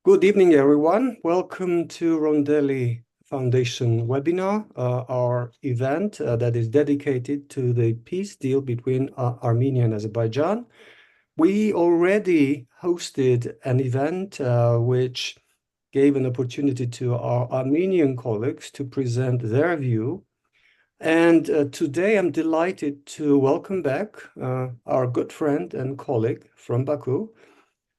Good evening, everyone. Welcome to Rondeli Foundation webinar, our event that is dedicated to the peace deal between Armenia and Azerbaijan. We already hosted an event which gave an opportunity to our Armenian colleagues to present their view. And today I'm delighted to welcome back our good friend and colleague from Baku,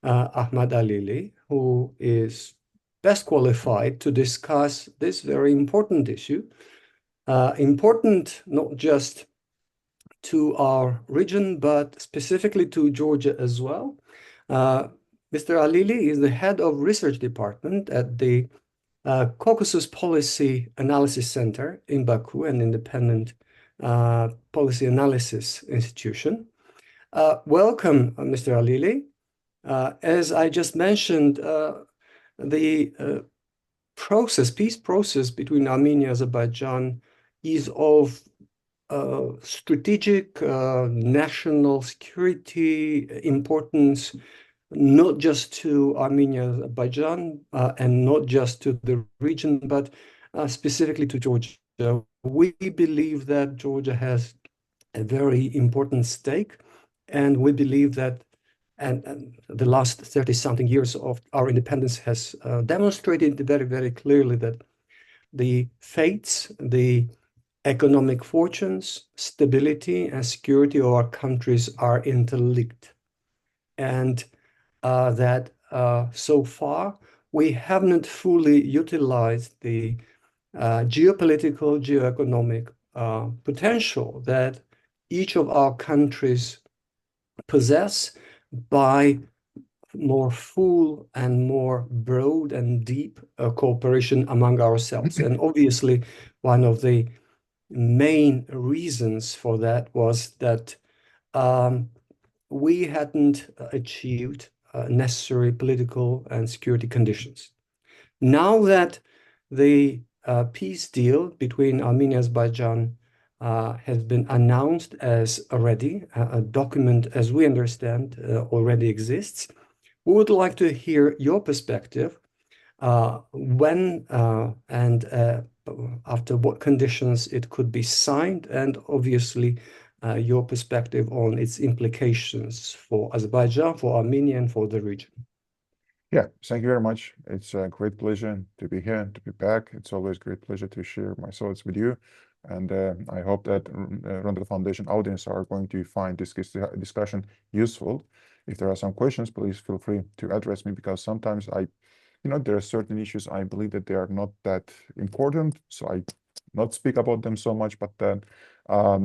Ahmad Alili, who is best qualified to discuss this very important issue, important not just to our region, but specifically to Georgia as well. Mr. Alili is the head of research department at the Caucasus Policy Analysis Center in Baku, an independent policy analysis institution. Welcome, Mr. Alili. As I just mentioned, the peace process between Armenia and Azerbaijan is of strategic national security importance, not just to Armenia and Azerbaijan and not just to the region, but specifically to Georgia. We believe that Georgia has a very important stake, and we believe that and the last 30-something years of our independence has demonstrated very, very clearly that the fates, the economic fortunes, stability, and security of our countries are interlinked. And that so far we haven't fully utilized the geopolitical, geoeconomic potential that each of our countries possess by more full and more broad and deep cooperation among ourselves. And obviously, one of the main reasons for that was that we hadn't achieved necessary political and security conditions. Now that the peace deal between Armenia and Azerbaijan has been announced as already, a document, as we understand, already exists. We would like to hear your perspective when and after what conditions it could be signed, and obviously your perspective on its implications for Azerbaijan, for Armenia, and for the region. Yeah, thank you very much. It's a great pleasure to be here and to be back. It's always a great pleasure to share my thoughts with you. And I hope that Rondeli Foundation audience are going to find this discussion useful. If there are some questions, please feel free to address me, because sometimes there are certain issues I believe that they are not that important, so I not speak about them so much. But then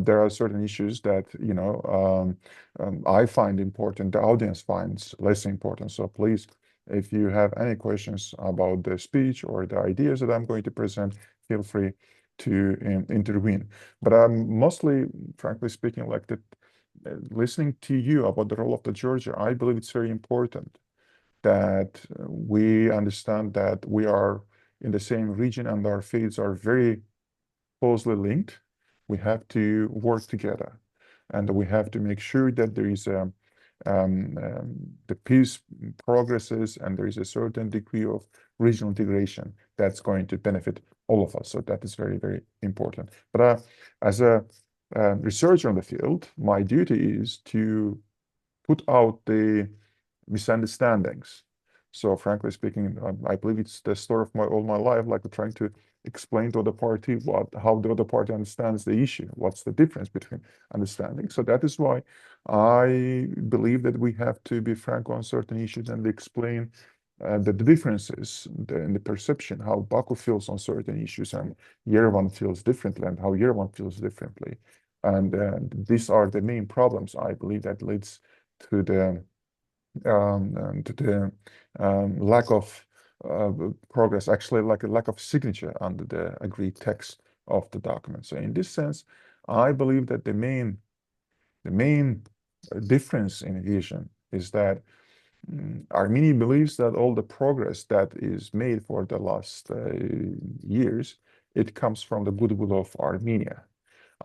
there are certain issues that I find important, the audience finds less important. So please, if you have any questions about the speech or the ideas that I'm going to present, feel free to intervene. But I'm mostly, frankly speaking, like that, listening to you about the role of the Georgia. I believe it's very important that we understand that we are in the same region and our fates are very closely linked. We have to work together, and we have to make sure that there is the peace progresses and there is a certain degree of regional integration that's going to benefit all of us. So that is very, very important. But as a researcher in the field, my duty is to put out the misunderstandings. So frankly speaking, I believe it's the story of all my life, like trying to explain to the party how the other party understands the issue, what's the difference between understanding. So that is why I believe that we have to be frank on certain issues and explain the differences in the perception, how Baku feels on certain issues and Yerevan feels differently, and how Yerevan feels differently. And these are the main problems, I believe, that leads to the lack of progress, actually like a lack of signature under the agreed text of the document. So in this sense, I believe that the main difference in vision is that Armenia believes that all the progress that is made for the last years, it comes from the goodwill of Armenia.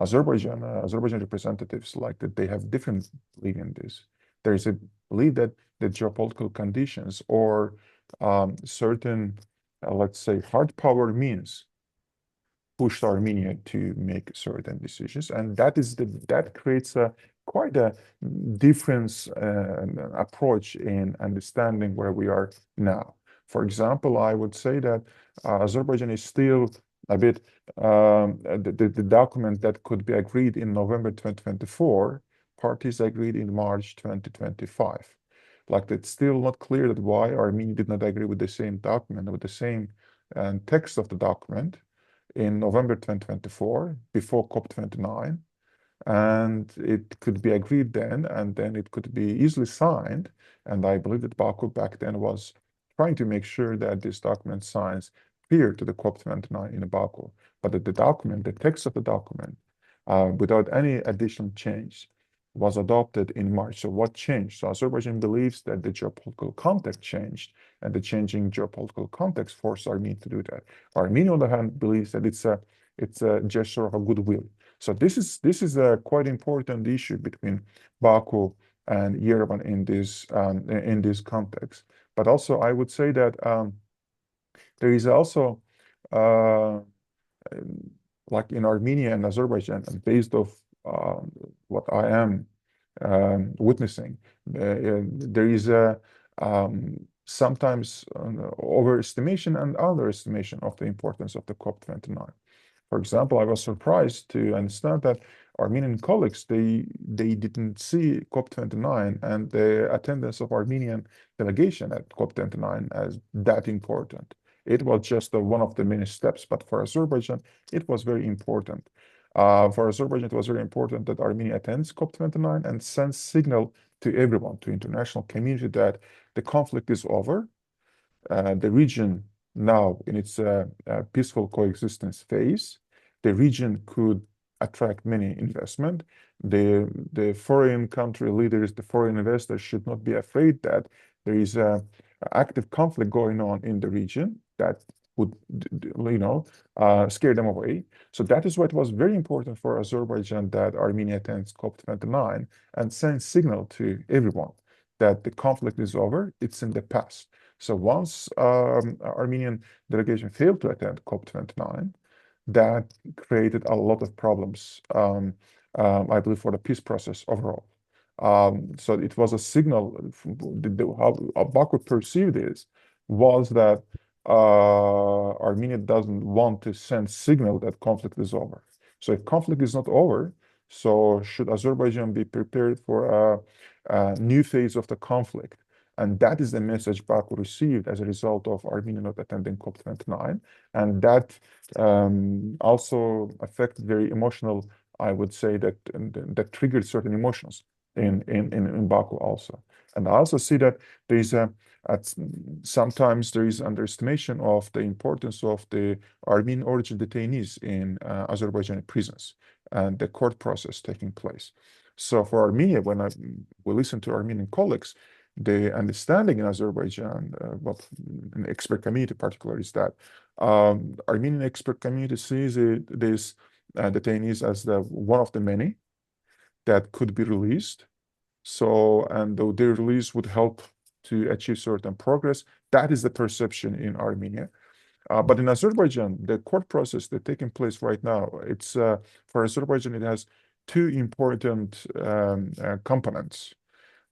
Azerbaijan representatives like that they have different belief in this. There is a belief that the geopolitical conditions or certain, let's say, hard power means pushed Armenia to make certain decisions, and that creates a quite a difference approach in understanding where we are now. For example, I would say that Azerbaijan is still a bit the document that could be agreed in November 2024, parties agreed in March 2025. Like, it's still not clear that why Armenia did not agree with the same document, with the same text of the document in November 2024, before COP29, and it could be agreed then, and then it could be easily signed. And I believe that Baku back then was trying to make sure that this document signs prior to the COP29 in Baku. But the document, the text of the document, without any additional change, was adopted in March. So what changed? So Azerbaijan believes that the geopolitical context changed, and the changing geopolitical context forced Armenia to do that. Armenia, on the other hand, believes that it's a gesture of a goodwill. So this is a quite important issue between Baku and Yerevan in this context. But also, I would say that there is also like in Armenia and Azerbaijan, based off what I am witnessing, there is a sometimes overestimation and underestimation of the importance of the COP29. For example, I was surprised to understand that Armenian colleagues, they didn't see COP29 and the attendance of Armenian delegation at COP29 as that important. It was just one of the many steps, but for Azerbaijan, it was very important. For Azerbaijan, it was very important that Armenia attends COP29 and sends signal to everyone, to international community, that the conflict is over. The region now in its peaceful coexistence phase, the region could attract many investment. The foreign country leaders, the foreign investors should not be afraid that there is a active conflict going on in the region that would, scare them away. So that is why it was very important for Azerbaijan that Armenia attends COP29 and sends signal to everyone that the conflict is over, it's in the past. So once Armenian delegation failed to attend COP29, that created a lot of problems, I believe, for the peace process overall. So it was a signal. How Baku perceived this was that Armenia doesn't want to send signal that conflict is over. So if conflict is not over, so should Azerbaijan be prepared for a new phase of the conflict? And that is the message Baku received as a result of Armenia not attending COP29. And that also affected very emotional, I would say, that triggered certain emotions in Baku also. And I also see that there is sometimes there is underestimation of the importance of the Armenian origin detainees in Azerbaijani prisons and the court process taking place. So for Armenia, when we listen to Armenian colleagues, the understanding in Azerbaijan, what an expert community particularly, is that Armenian expert community sees these detainees as one of the many that could be released. So, and their release would help to achieve certain progress. That is the perception in Armenia. But in Azerbaijan, the court process that's taking place right now, it's for Azerbaijan, it has two important components.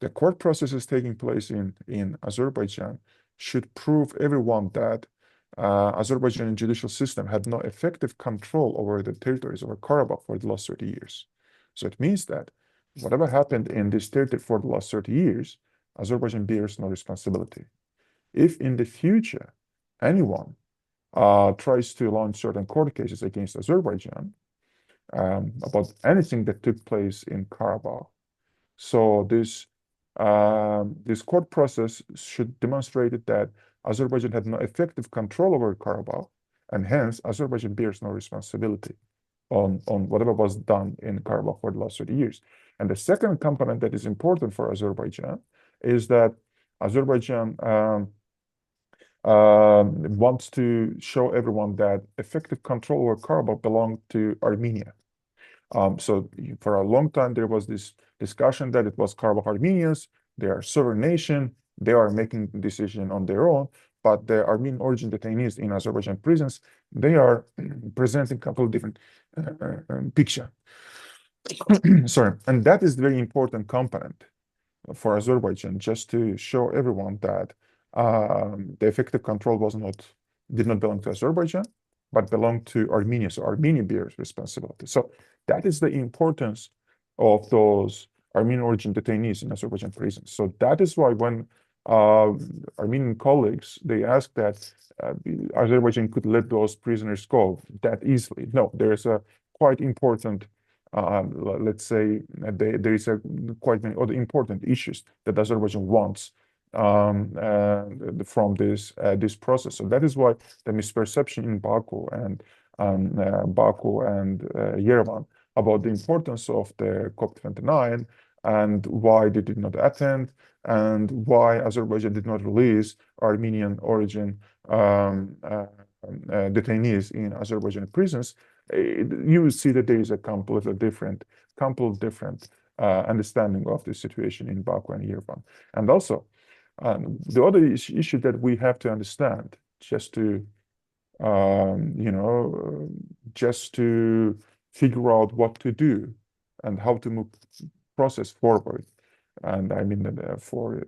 The court process is taking place in Azerbaijan should prove everyone that Azerbaijani judicial system had no effective control over the territories over Karabakh for the last 30 years. So it means that whatever happened in this territory for the last 30 years, Azerbaijan bears no responsibility. If in the future anyone tries to launch certain court cases against Azerbaijan about anything that took place in Karabakh, so this court process should demonstrate that Azerbaijan had no effective control over Karabakh, and hence Azerbaijan bears no responsibility on whatever was done in Karabakh for the last 30 years. And the second component that is important for Azerbaijan is that Azerbaijan wants to show everyone that effective control over Karabakh belonged to Armenia. So for a long time, there was this discussion that it was Karabakh Armenians, they are a sovereign nation, they are making the decision on their own. but the Armenian origin detainees in Azerbaijan prisons, they are presenting a couple of different picture. Sorry, and that is the very important component for Azerbaijan, just to show everyone that the effective control did not belong to Azerbaijan, but belonged to Armenia. So Armenia bears responsibility. So that is the importance of those Armenian origin detainees in Azerbaijan prisons. So that is why when Armenian colleagues, they asked that Azerbaijan could let those prisoners go that easily. No, there is a quite important let's say there is quite many other important issues that Azerbaijan wants from this process. So that is why the misperception in Baku and Yerevan about the importance of the COP29 and why they did not attend and why Azerbaijan did not release Armenian origin detainees in Azerbaijan prisons. You will see that there is a completely different understanding of the situation in Baku and Yerevan. And also, the other issue that we have to understand, just to just to figure out what to do and how to move process forward. And I mean, for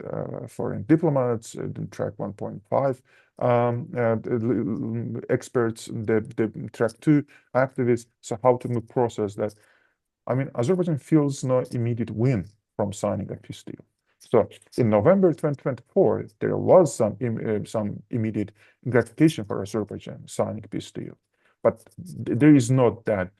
foreign diplomats, track 1.5 experts, the track 2 activists. So how to move process that. I mean, Azerbaijan feels no immediate win from signing a peace deal. So in November 2024, there was some immediate gratification for Azerbaijan signing a peace deal, but there is not that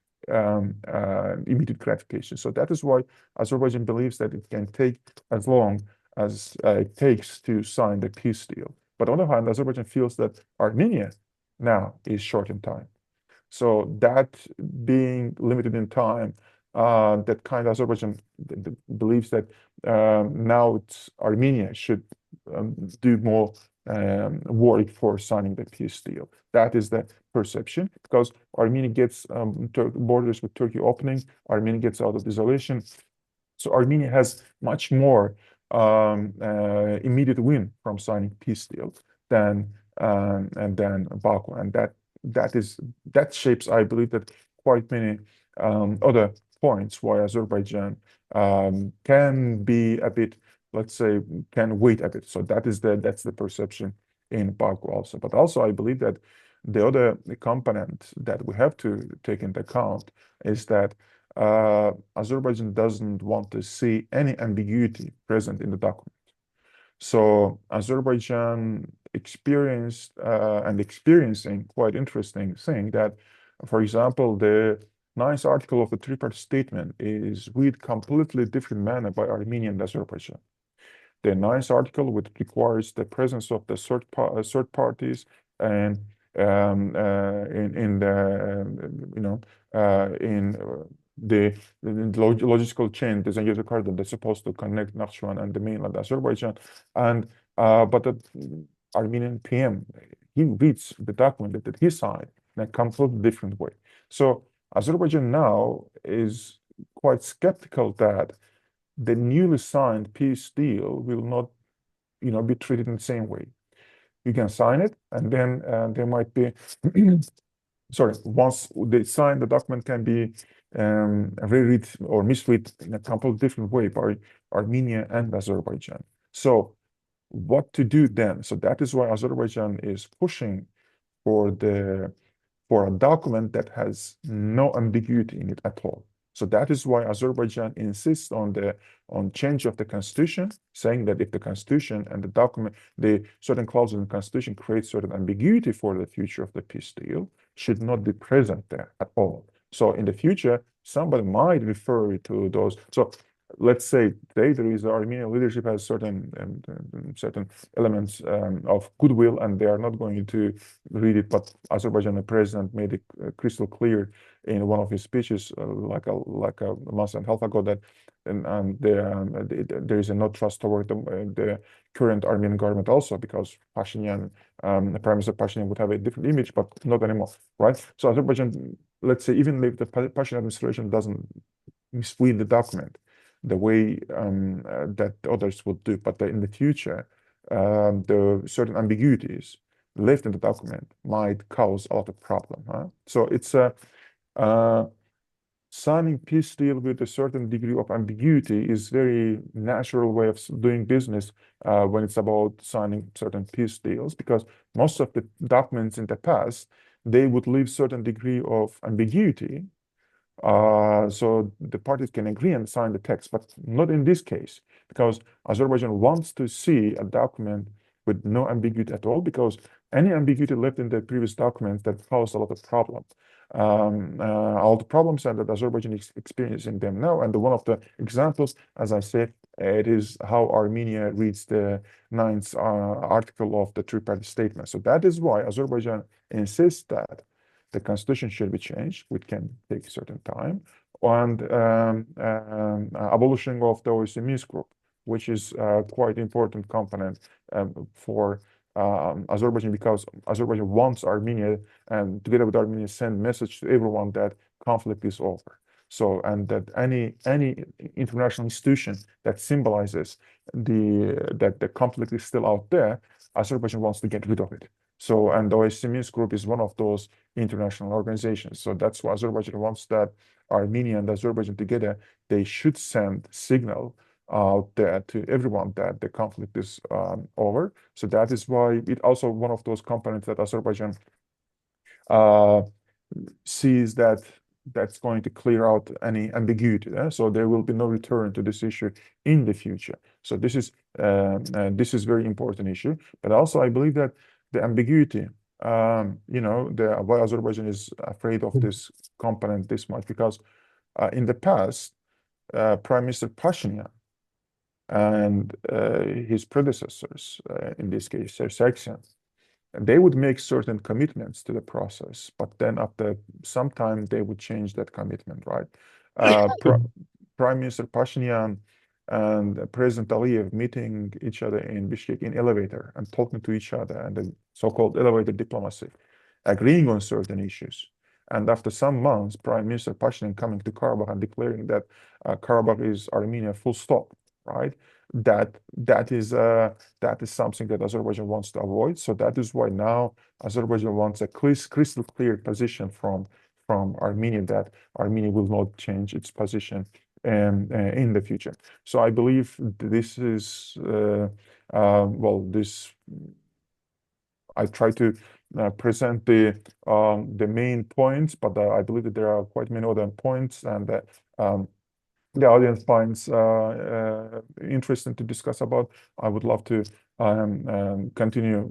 immediate gratification. So that is why Azerbaijan believes that it can take as long as it takes to sign the peace deal. But on the other hand, Azerbaijan feels that Armenia now is short in time. So that being limited in time, that kind of Azerbaijan believes that now it's Armenia should do more work for signing the peace deal. That is the perception, because Armenia gets borders with Turkey opening, Armenia gets out of isolation. So Armenia has much more immediate win from signing peace deal than Baku, and that shapes, I believe, that quite many other points why Azerbaijan can be a bit, let's say, can wait a bit. So that's the perception in Baku also. But also, I believe that the other component that we have to take into account is that Azerbaijan doesn't want to see any ambiguity present in the document. So Azerbaijan experienced and experiencing quite interesting thing that, for example, the 9th article of the three-part statement is read completely different manner by Armenia and Azerbaijan. The 9th article, which requires the presence of the third parties and in the logistical chain, there's a user corridor that's supposed to connect Nakhchivan and the mainland Azerbaijan, and but the Armenian PM, he reads the document that he signed in a completely different way. So Azerbaijan now is quite skeptical that the newly signed peace deal will not, be treated in the same way. You can sign it, and then there might be, sorry, once they sign, the document can be reread or misread in a completely different way by Armenia and Azerbaijan. So what to do then? So that is why Azerbaijan is pushing for a document that has no ambiguity in it at all. So that is why Azerbaijan insists on change of the constitution, saying that if the constitution and the document, the certain clauses in the constitution create certain ambiguity for the future of the peace deal, should not be present there at all. So in the future, somebody might refer to those. So let's say today there is Armenian leadership has certain elements of goodwill, and they are not going to read it. But Azerbaijan president made it crystal clear in one of his speeches, like a month and a half ago, that there is a no trust toward the current Armenian government also, because Pashinyan, Prime Minister Pashinyan would have a different image, but not anymore, right? So Azerbaijan, let's say, even if the Pashinyan administration doesn't misread the document the way that others would do, but in the future, the certain ambiguities left in the document might cause a lot of problem. So it's signing peace deal with a certain degree of ambiguity is very natural way of doing business when it's about signing certain peace deals, because most of the documents in the past, they would leave certain degree of ambiguity. So the parties can agree and sign the text, but not in this case, because Azerbaijan wants to see a document with no ambiguity at all, because any ambiguity left in the previous documents that caused a lot of problems. All the problems that Azerbaijan is experiencing them now, and one of the examples, as I said, it is how Armenia reads the ninth article of the three-party statement. So that is why Azerbaijan insists that the constitution should be changed, which can take a certain time, and abolishing of the OSCE Minsk group, which is quite important component for Azerbaijan, because Azerbaijan wants Armenia, and together with Armenia, send message to everyone that conflict is over. So, and that any international institution that symbolizes that the conflict is still out there, Azerbaijan wants to get rid of it. So, and the OSCE Minsk group is one of those international organizations. So that's why Azerbaijan wants that Armenia and Azerbaijan together, they should send signal out there to everyone that the conflict is over. So that is why it also one of those components that Azerbaijan sees that's going to clear out any ambiguity. So there will be no return to this issue in the future. So this is very important issue. But also I believe that the ambiguity, why Azerbaijan is afraid of this component this much, because in the past, Prime Minister Pashinyan and his predecessors, in this case, Sargsyan, they would make certain commitments to the process, but then after some time they would change that commitment, right? Prime Minister Pashinyan and President Aliyev meeting each other in Bishkek in elevator and talking to each other, and the so-called elevator diplomacy, agreeing on certain issues. And after some months, Prime Minister Pashinyan coming to Karabakh and declaring that Karabakh is Armenia full stop, right? That is something that Azerbaijan wants to avoid. So that is why now Azerbaijan wants a crystal clear position from Armenia, that Armenia will not change its position in the future. So I believe this is I try to present the main points, but I believe that there are quite many other points, and that the audience finds interesting to discuss about. I would love to continue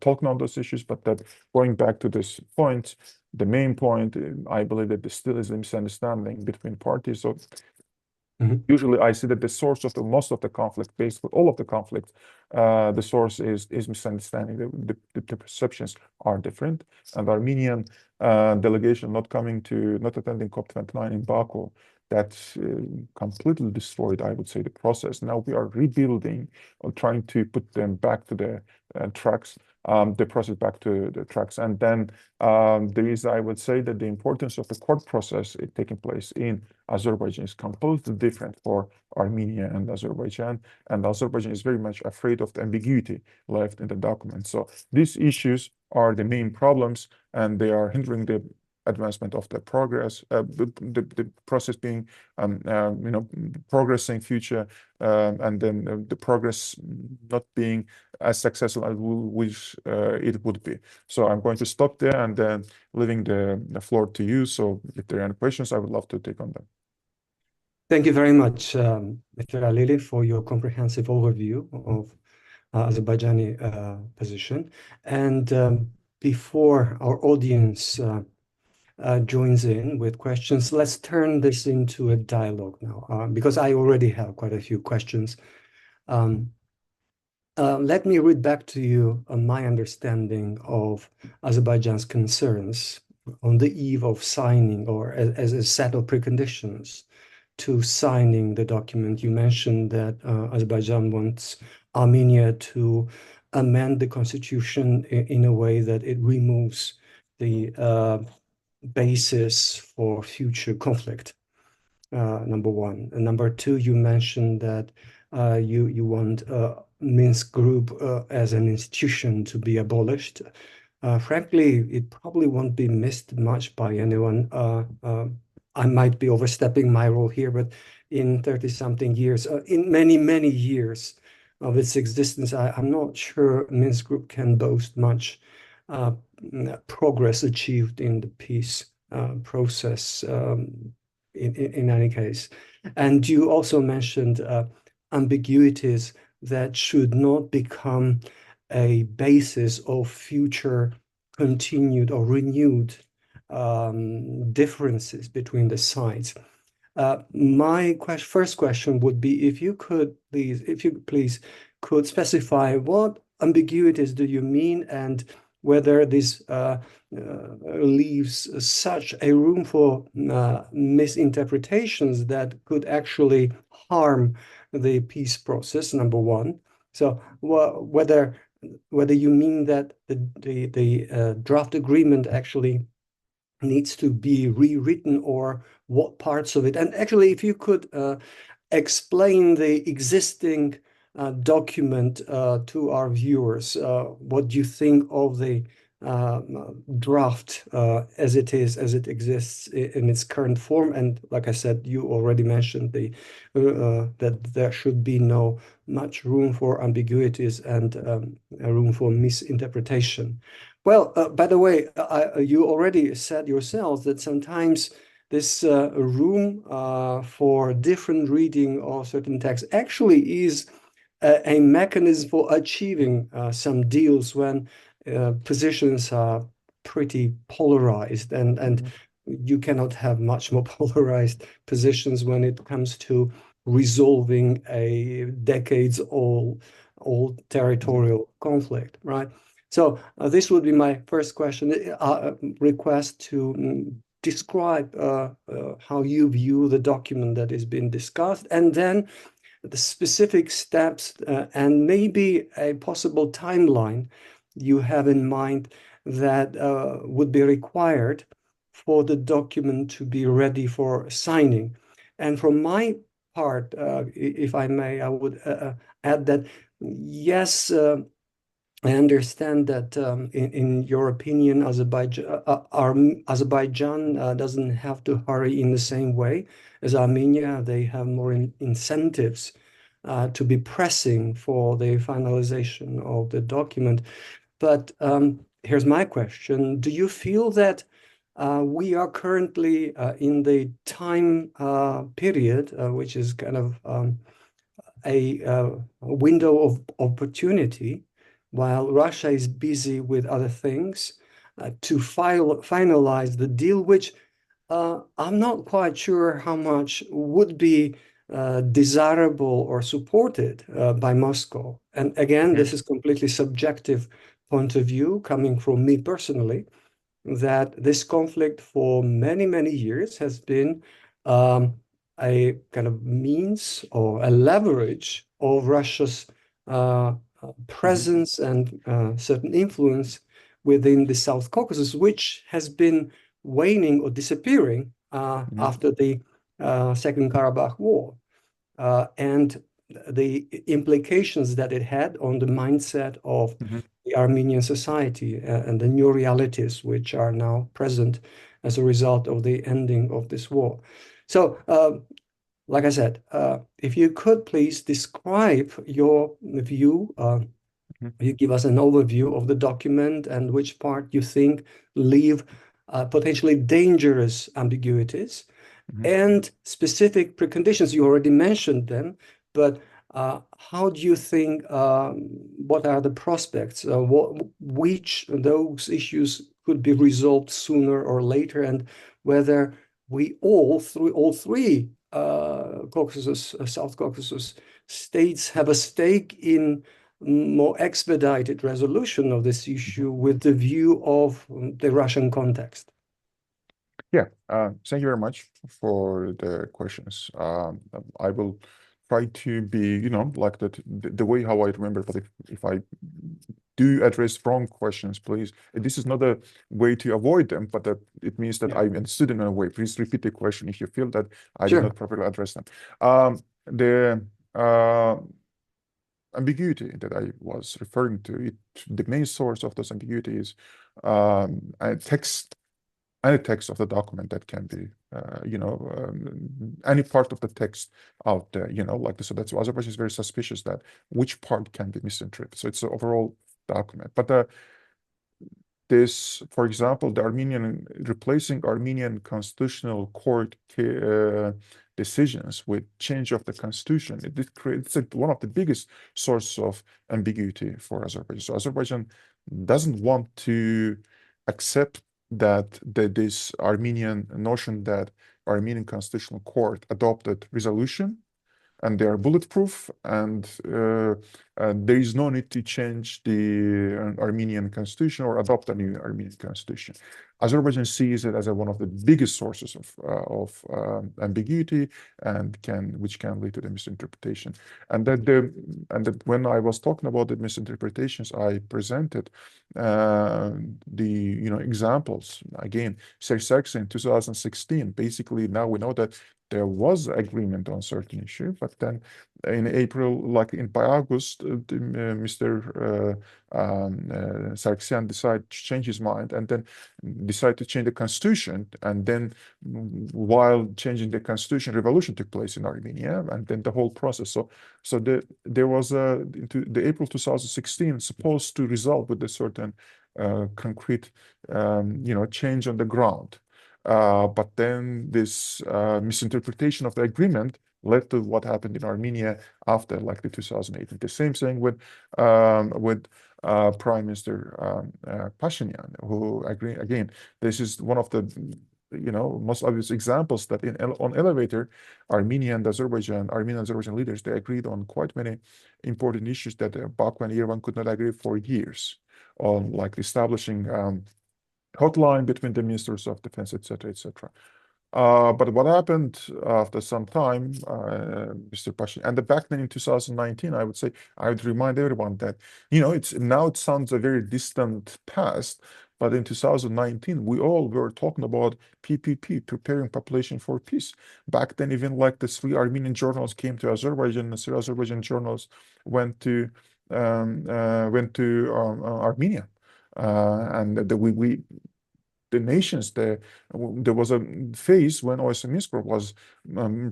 talking on those issues, but that going back to this point, the main point, I believe that there still is a misunderstanding between parties. So usually I see that the source of most of the conflict, basically all of the conflict, the source is misunderstanding. The perceptions are different, and the Armenian delegation not attending COP29 in Baku, that completely destroyed, I would say, the process. Now we are rebuilding or trying to put them back to the tracks, the process back to the tracks. And then there is, I would say, that the importance of the court process taking place in Azerbaijan is completely different for Armenia and Azerbaijan. And Azerbaijan is very much afraid of the ambiguity left in the document. So these issues are the main problems, and they are hindering the advancement of the progress, the process being, progressing future, and then the progress not being as successful as we wish it would be. So I'm going to stop there and then leaving the floor to you. So if there are any questions, I would love to take on them. Thank you very much, Mr. Alili, for your comprehensive overview of Azerbaijani position. And before our audience joins in with questions, let's turn this into a dialogue now, because I already have quite a few questions. Let me read back to you my understanding of Azerbaijan's concerns on the eve of signing, or as a set of preconditions to signing the document. You mentioned that Azerbaijan wants Armenia to amend the constitution in a way that it removes the basis for future conflict, number one. And number two, you mentioned that you want Minsk Group as an institution to be abolished. Frankly, it probably won't be missed much by anyone. I might be overstepping my role here, but in 30-something years, in many, many years of its existence, I'm not sure Minsk Group can boast much progress achieved in the peace process in any case. And you also mentioned ambiguities that should not become a basis of future continued or renewed differences between the sides. My first question would be if you please could specify what ambiguities do you mean and whether this leaves such a room for misinterpretations that could actually harm the peace process, number one. So whether you mean that the draft agreement actually needs to be rewritten or what parts of it. And actually, if you could explain the existing document to our viewers, what you think of the draft as it exists in its current form. And like I said, you already mentioned that there should be no much room for ambiguities and a room for misinterpretation. Well, by the way, you already said yourselves that sometimes this room for different reading of certain texts actually is a mechanism for achieving some deals when positions are pretty polarized, and you cannot have much more polarized positions when it comes to resolving a decades-old territorial conflict, right? So this would be my first question, request to describe how you view the document that is being discussed, and then the specific steps and maybe a possible timeline you have in mind that would be required for the document to be ready for signing. And from my part, if I may, I would add that, yes, I understand that in your opinion, Azerbaijan doesn't have to hurry in the same way as Armenia. They have more incentives to be pressing for the finalization of the document. But here's my question. Do you feel that we are currently in the time period, which is kind of a window of opportunity, while Russia is busy with other things, to finalize the deal, which I'm not quite sure how much would be desirable or supported by Moscow. And again, this is completely subjective point of view coming from me personally, that this conflict for many, many years has been a kind of means or a leverage of Russia's presence and certain influence within the South Caucasus, which has been waning or disappearing after the Second Karabakh War, and the implications that it had on the mindset of the Armenian society and the new realities which are now present as a result of the ending of this war. So, like I said, if you could please describe your view, you give us an overview of the document and which part you think leave potentially dangerous ambiguities and specific preconditions. You already mentioned them, but how do you think, what are the prospects? Which those issues could be resolved sooner or later, and whether we all three Caucasus, South Caucasus states have a stake in more expedited resolution of this issue with the view of the Russian context? Yeah, thank you very much for the questions. I will try to be, like that the way how I remember, but if I do address wrong questions, please. This is not a way to avoid them, but it means that I understood in a way. Please repeat the question if you feel that I did not properly address them. ambiguity that I was referring to, the main source of this ambiguity is any text of the document that can be, any part of the text out there, like this. So that's why Azerbaijan is very suspicious that which part can be misinterpreted. So it's an overall document. But this, for example, replacing Armenian Constitutional Court decisions with change of the constitution, it creates one of the biggest sources of ambiguity for Azerbaijan. So Azerbaijan doesn't want to accept that this Armenian notion that Armenian Constitutional Court adopted resolution and they are bulletproof, and there is no need to change the Armenian constitution or adopt a new Armenian constitution. Azerbaijan sees it as one of the biggest sources of ambiguity, and which can lead to the misinterpretation. And that when I was talking about the misinterpretations, I presented the examples again. Sargsyan in 2016. Basically, now we know that there was agreement on certain issue, but then in April, by August, Mr. Sargsyan decided to change his mind and then decided to change the constitution. And then while changing the constitution, revolution took place in Armenia, and then the whole process. So there was the April 2016 supposed to result with a certain concrete, change on the ground. But then this misinterpretation of the agreement led to what happened in Armenia after the 2018. The same thing with Prime Minister Pashinyan, who again, this is one of the most obvious examples that on elevator, Armenian and Azerbaijan leaders, they agreed on quite many important issues that Baku and Yerevan could not agree for years on, like establishing hotline between the ministers of defense, etc., etc. But what happened after some time, Mr. Pashin, and back then in 2019, I would remind everyone that, it sounds a very distant past, but in 2019, we all were talking about PPP, preparing population for peace. Back then, even the 3 Armenian journals came to Azerbaijan, the 3 Azerbaijan journals went to Armenia. And the nations there was a phase when OSCE Minsk was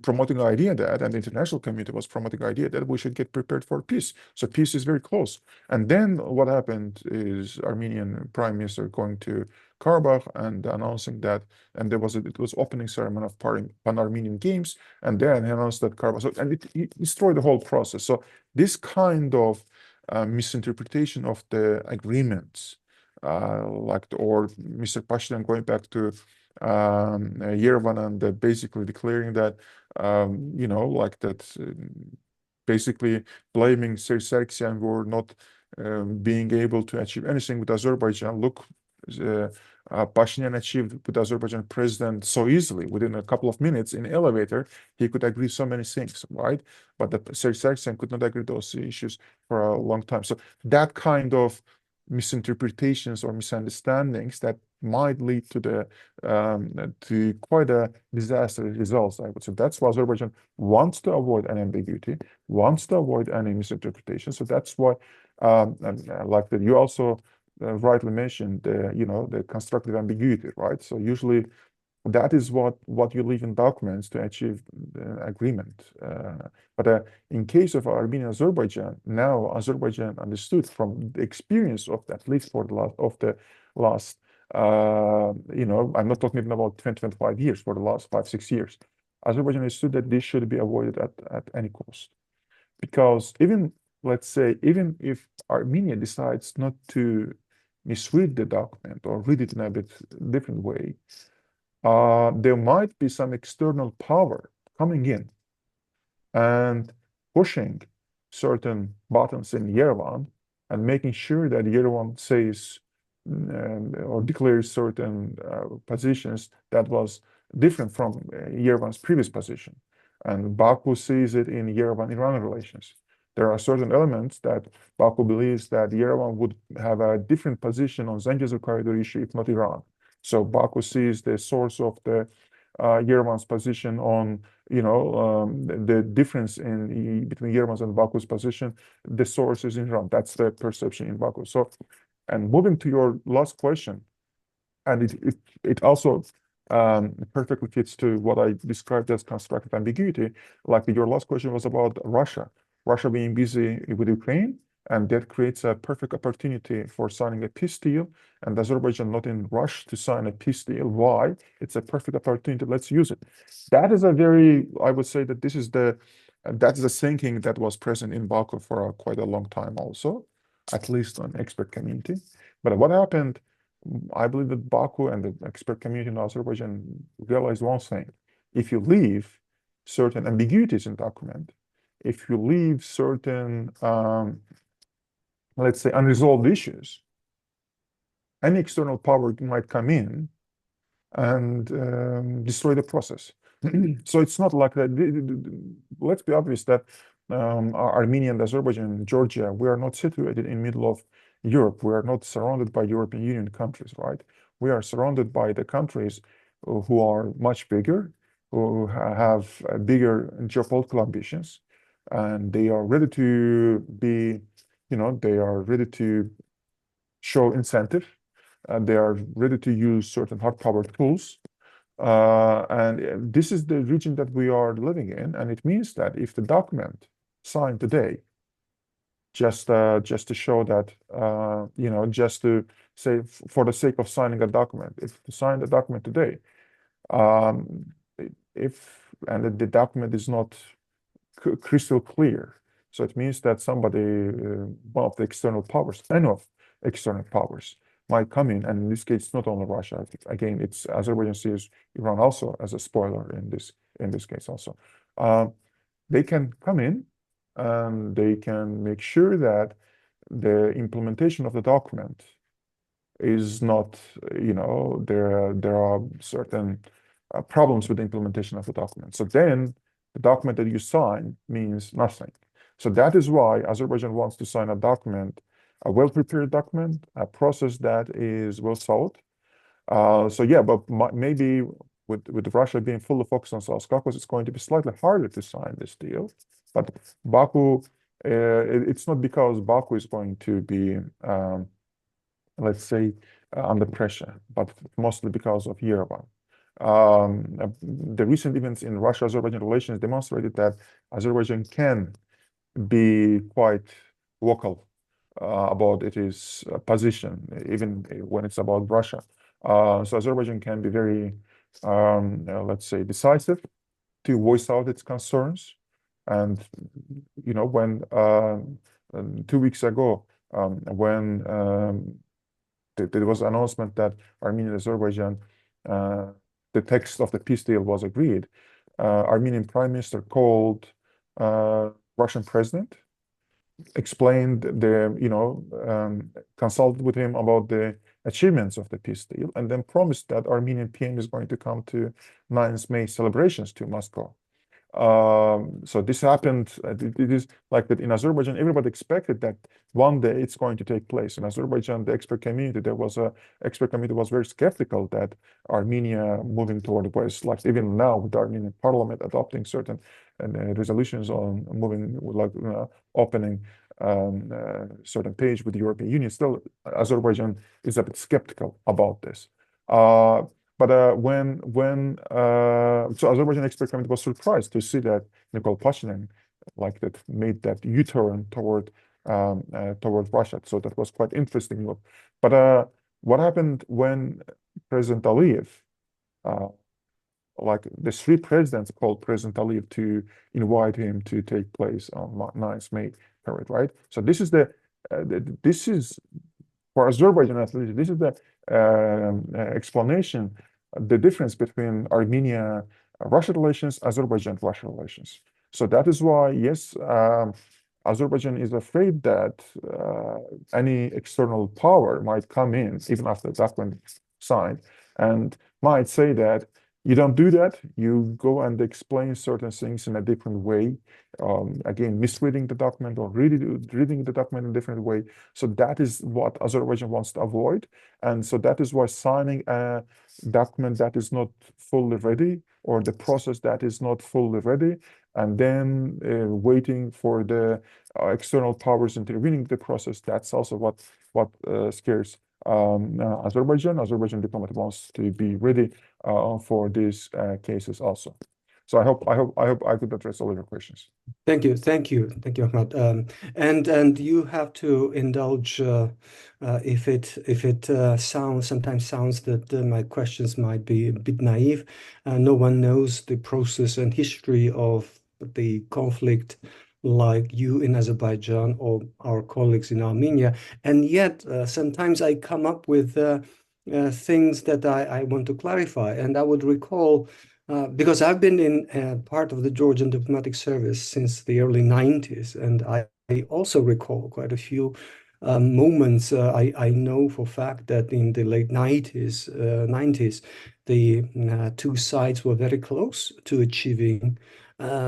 promoting the idea that, and the international community was promoting the idea that we should get prepared for peace. So peace is very close. And then what happened is Armenian Prime Minister going to Karabakh and announcing that, and it was opening ceremony of Pan-Armenian Games, and then he announced that Karabakh, and it destroyed the whole process. So this kind of misinterpretation of the agreements, or Mr. Pashinyan going back to Yerevan and basically declaring that, basically blaming Sargsyan for not being able to achieve anything with Azerbaijan. Look, Pashinyan achieved with Azerbaijan president so easily. Within a couple of minutes in elevator, he could agree so many things, right? But Sargsyan could not agree those issues for a long time. So that kind of misinterpretations or misunderstandings that might lead to quite a disastrous results, I would say. That's why Azerbaijan wants to avoid any ambiguity, wants to avoid any misinterpretation. So that's why, you also rightly mentioned, the constructive ambiguity, right? So usually that is what you leave in documents to achieve agreement. But in case of Armenia and Azerbaijan, now Azerbaijan understood from the experience of that, at least for the last, I'm not talking even about 20, 25 years, for the last 5, 6 years. Azerbaijan understood that this should be avoided at any cost. Because let's say, even if Armenia decides not to misread the document or read it in a bit different way, there might be some external power coming in and pushing certain buttons in Yerevan and making sure that Yerevan says or declares certain positions that was different from Yerevan's previous position. And Baku sees it in Yerevan-Iran relations. There are certain elements that Baku believes that Yerevan would have a different position on Zengezur corridor issue if not Iran. So Baku sees the source of the Yerevan's position on the difference in between Yerevan's and Baku's position, the source is in Iran. That's the perception in Baku. So, and moving to your last question, and it also perfectly fits to what I described as constructive ambiguity. Like your last question was about Russia being busy with Ukraine, and that creates a perfect opportunity for signing a peace deal. And Azerbaijan not in rush to sign a peace deal. Why? It's a perfect opportunity. Let's use it. That is a very, I would say that that's the thinking that was present in Baku for quite a long time also, at least on expert community. But what happened, I believe that Baku and the expert community in Azerbaijan realized one thing. If you leave certain ambiguities in document, if you leave certain, let's say, unresolved issues, any external power might come in and destroy the process. So it's not like that. Let's be obvious that Armenia and Azerbaijan, Georgia, we are not situated in the middle of Europe. We are not surrounded by European Union countries, right? We are surrounded by the countries who are much bigger, who have bigger geopolitical ambitions, and they are ready to be, they are ready to show incentive. They are ready to use certain hard power tools. And this is the region that we are living in. And it means that if the document signed today, just to show that, just to say for the sake of signing a document, if to sign the document today, and the document is not crystal clear, so it means that somebody, one of the external powers, any of external powers, might come in, and in this case, it's not only Russia. Again, it's Azerbaijan sees Iran also as a spoiler in this case also. They can come in and they can make sure that the implementation of the document is not, there are certain problems with the implementation of the document. So then the document that you sign means nothing. So that is why Azerbaijan wants to sign a document, a well-prepared document, a process that is well thought. So yeah, but maybe with Russia being fully focused on South Caucasus, it's going to be slightly harder to sign this deal. But Baku, it's not because Baku is going to be, let's say, under pressure, but mostly because of Yerevan. The recent events in Russia-Azerbaijan relations demonstrated that Azerbaijan can be quite vocal about its position, even when it's about Russia. So Azerbaijan can be very, let's say, decisive to voice out its concerns. And, when 2 weeks ago, when there was an announcement that Armenia and Azerbaijan, the text of the peace deal was agreed, Armenian Prime Minister called Russian president, explained consulted with him about the achievements of the peace deal, and then promised that Armenian PM is going to come to 9th May celebrations to Moscow. So this happened. It is like that in Azerbaijan. Everybody expected that one day it's going to take place. In Azerbaijan, the expert community, expert committee was very skeptical that Armenia moving toward the west. Like even now, with the Armenian parliament adopting certain resolutions on moving, like opening certain page with the European Union, still Azerbaijan is a bit skeptical about this. But so Azerbaijan expert committee was surprised to see that Nikol Pashinyan made that U-turn toward Russia. So that was quite interesting move. But what happened when President Aliyev, like the 3 presidents called President Aliyev to invite him to take place on 9th May period, right? So this is this is for Azerbaijan at least, this is the explanation, the difference between Armenia-Russia relations, Azerbaijan-Russia relations. So that is why, yes, Azerbaijan is afraid that any external power might come in, even after the document signed, and might say that, you don't do that. You go and explain certain things in a different way. Again, misreading the document or reading the document in a different way. So that is what Azerbaijan wants to avoid. And so that is why signing a document that is not fully ready, or the process that is not fully ready, and then waiting for the external powers intervening the process, that's also what scares Azerbaijan. Azerbaijan diplomat wants to be ready for these cases also. So I hope I could address all of your questions. Thank you, Ahmad. And you have to indulge if it sometimes sounds that my questions might be a bit naive. No one knows the process and history of the conflict like you in Azerbaijan or our colleagues in Armenia, and yet sometimes I come up with things that I want to clarify, and I would recall. Because I've been in part of the Georgian diplomatic service since the early 90s, and I also recall quite a few moments. I know for a fact that in the late 90s, the two sides were very close to achieving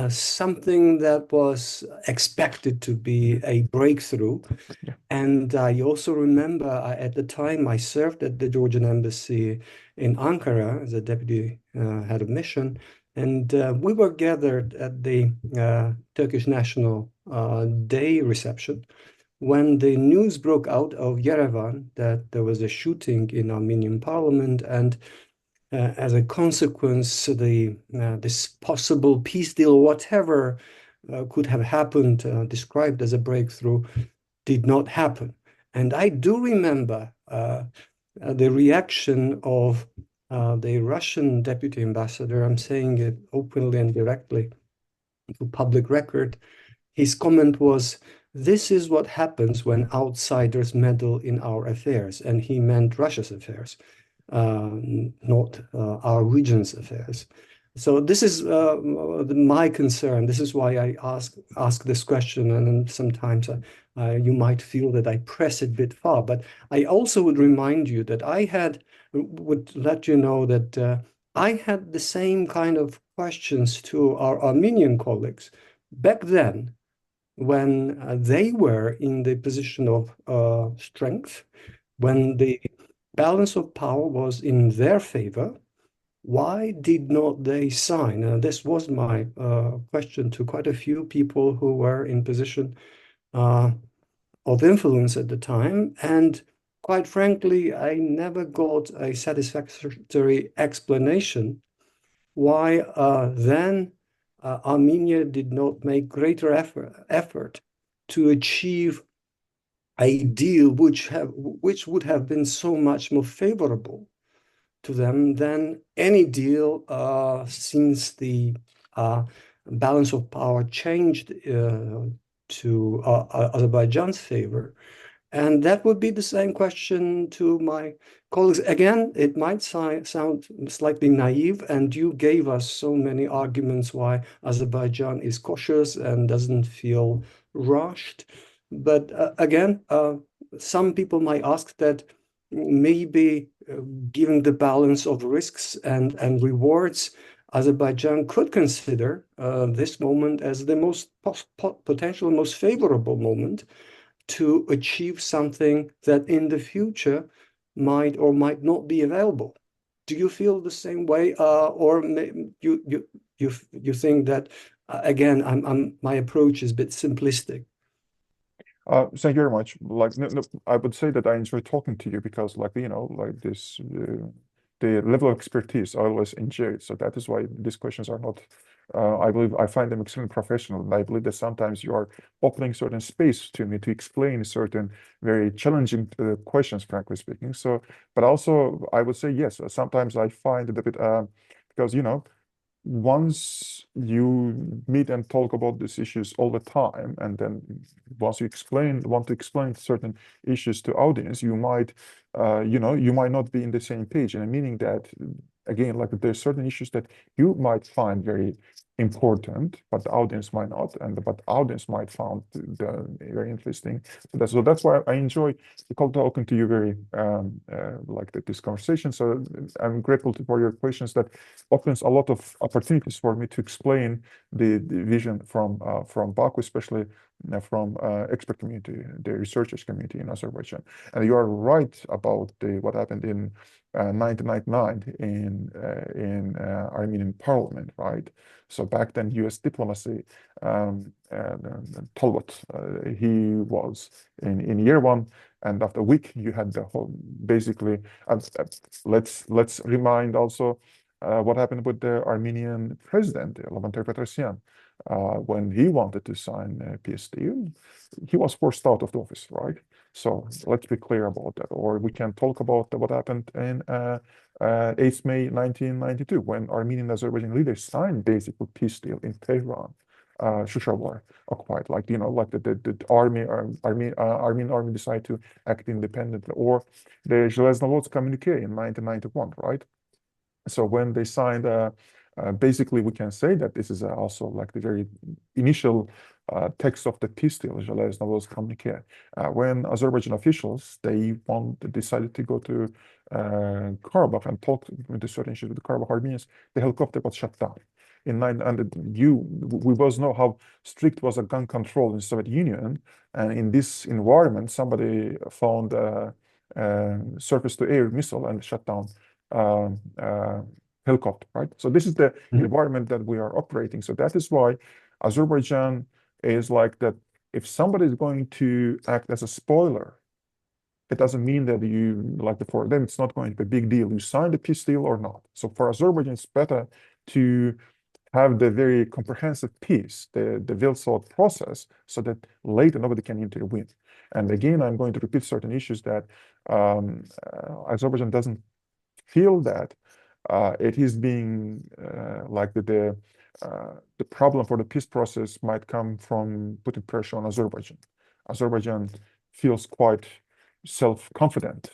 something that was expected to be a breakthrough. Yeah. And I also remember at the time I served at the Georgian embassy in Ankara as a deputy head of mission. And we were gathered at the Turkish National Day reception when the news broke out of Yerevan that there was a shooting in Armenian parliament. And as a consequence, this possible peace deal, whatever could have happened, described as a breakthrough, did not happen. And I do remember the reaction of the Russian deputy ambassador. I'm saying it openly and directly for public record. His comment was, "This is what happens when outsiders meddle in our affairs." And he meant Russia's affairs, not our region's affairs. So this is my concern. This is why I ask this question, and sometimes you might feel that I press it a bit far. But I also would remind you that would let you know that I had the same kind of questions to our Armenian colleagues back then, when they were in the position of strength, when the balance of power was in their favor. Why did not they sign? This was my question to quite a few people who were in position of influence at the time. And quite frankly, I never got a satisfactory explanation why then Armenia did not make greater effort to achieve a deal which would have been so much more favorable to them than any deal since the balance of power changed to Azerbaijan's favor. And that would be the same question to my colleagues. Again, it might sound slightly naive, and you gave us so many arguments why Azerbaijan is cautious and doesn't feel rushed. But again, some people might ask that maybe given the balance of risks and rewards, Azerbaijan could consider this moment as the most potential, most favorable moment to achieve something that in the future might or might not be available. Do you feel the same way, or you think that again, my approach is a bit simplistic? Thank you very much. Like, no, I would say that I enjoy talking to you because, like, like this, the level of expertise I always enjoy. So that is why these questions are not. I believe I find them extremely professional, and I believe that sometimes you are opening certain space to me to explain certain very challenging questions, frankly speaking. So, but also I would say yes. Sometimes I find it a bit because once you meet and talk about these issues all the time, and then once you want to explain certain issues to audience, you might, you might not be in the same page, and meaning that, again, like there's certain issues that you might find very important, but the audience might not, but the audience might find very interesting. So that's why I enjoy talking to you very this conversation. So I'm grateful for your questions. That opens a lot of opportunities for me to explain the vision from Baku, especially from expert community, the researchers community in Azerbaijan. And you are right about what happened in 1999 in Armenian parliament, right? So back then, U.S. diplomacy, Talbot, he was in year one, and after a week, you had the whole basically. Let's remind also what happened with the Armenian president, Leventey Petrosyan. When he wanted to sign a peace deal, he was forced out of the office, right? So let's be clear about that. Or we can talk about what happened in 8th May 1992, when Armenian and Azerbaijan leaders signed basically peace deal in Tehran. Shusha war occupied, the Armenian army decided to act independently, or the Zheleznovodsk communique in 1991, right? So when they signed, basically we can say that this is also like the very initial text of the peace deal, Zheleznovodsk communique. When Azerbaijan officials decided to go to Karabakh and talk with certain issues with the Karabakh Armenians, the helicopter was shut down. In 900, we both know how strict was a gun control in the Soviet Union, and in this environment, somebody found a surface-to-air missile and shut down helicopter, right? So this is the environment that we are operating. So that is why Azerbaijan is like that. If somebody is going to act as a spoiler, it doesn't mean that for them, it's not going to be a big deal. You sign the peace deal or not. So for Azerbaijan, it's better to have the very comprehensive peace, the well-thought process, so that later nobody can intervene. And again, I'm going to repeat certain issues that Azerbaijan doesn't feel that it is being the problem for the peace process might come from putting pressure on Azerbaijan. Azerbaijan feels quite self-confident